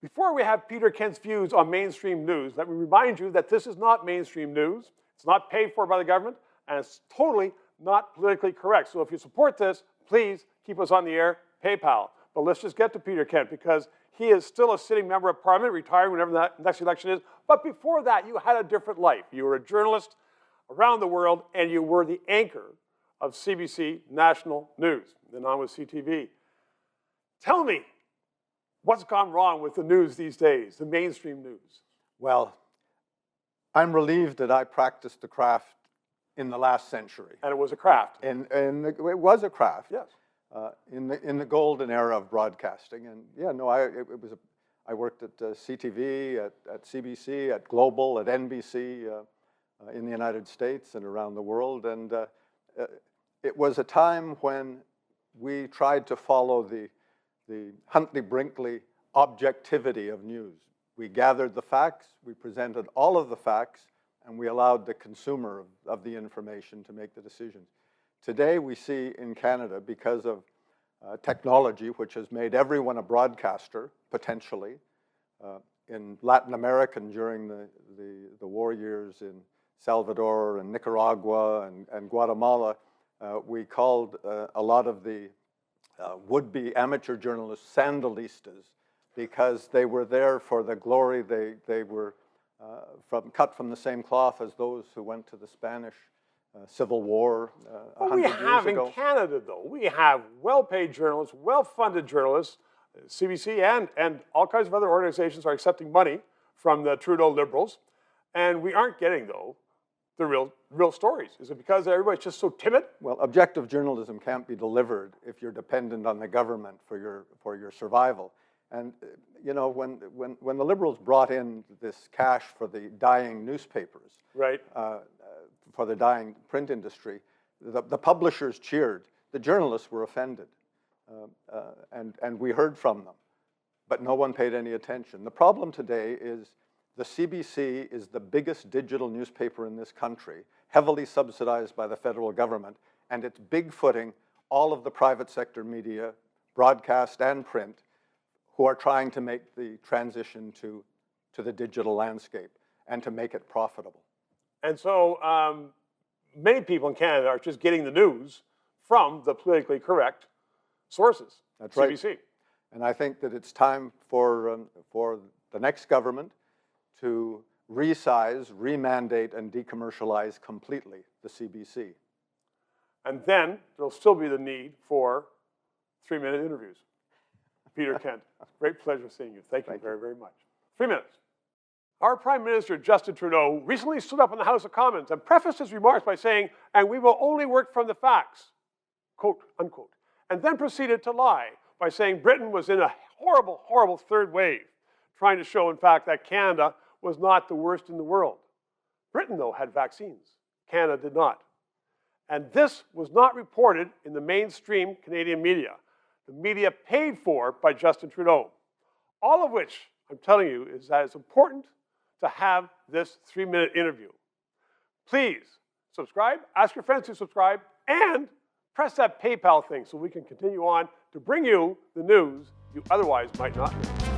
Before we have Peter Kent's views on mainstream news, let me remind you that this is not mainstream news. It's not paid for by the government, and it's totally not politically correct. So if you support this, please keep us on the air, PayPal. But let's just get to Peter Kent, because he is still a sitting member of Parliament, retiring whenever that next election is. But before that, you had a different life. You were a journalist around the world, and you were the anchor of CBC National News, then on with CTV. Tell me, what's gone wrong with the news these days, the mainstream news? Well, I'm relieved that I practiced the craft in the last century. And it was a craft. And it was a craft. Yes. In the golden era of broadcasting. And yeah, no, I worked at CTV, at CBC, at Global, at NBC in the United States and around the world. And it was a time when we tried to follow the Huntley-Brinkley objectivity of news. We gathered the facts, we presented all of the facts, and we allowed the consumer of the information to make the decisions. Today we see in Canada, because of technology, which has made everyone a broadcaster, potentially, in Latin America during the war years in Salvador and Nicaragua and Guatemala, we called a lot of the would-be amateur journalists sandinistas, because they were there for the glory. They were cut from the same cloth as those who went to the Spanish Civil War 100 years ago. We have in Canada, though, we have well-paid journalists, well-funded journalists. CBC and all kinds of other organizations are accepting money from the Trudeau Liberals, and we aren't getting, though, the real stories. Is it because everybody's just so timid? Well, objective journalism can't be delivered if you're dependent on the government for your survival. And you know, when the Liberals brought in this cash for the dying newspapers, right, for the dying print industry, the publishers cheered. The journalists were offended, and we heard from them, but no one paid any attention. The problem today is the CBC is the biggest digital newspaper in this country, heavily subsidized by the federal government, and it's bigfooting all of the private sector media, broadcast and print, who are trying to make the transition to the digital landscape and to make it profitable. And so many people in Canada are just getting the news from the politically correct sources. That's CBC. Right. And I think that it's time for the next government to resize, remandate, and decommercialize completely the CBC. And then there'll still be the need for 3-minute interviews. Peter Kent, great pleasure seeing you. Thank you very, very much. 3 minutes. Our Prime Minister, Justin Trudeau, recently stood up in the House of Commons and prefaced his remarks by saying, "And we will only work from the facts," quote, unquote, and then proceeded to lie by saying Britain was in a horrible, horrible third wave, trying to show, in fact, that Canada was not the worst in the world. Britain, though, had vaccines. Canada did not. And this was not reported in the mainstream Canadian media, the media paid for by Justin Trudeau. All of which, I'm telling you, is that it's important to have this 3-minute interview. Please subscribe, ask your friends to subscribe, and press that PayPal thing so we can continue on to bring you the news you otherwise might not know.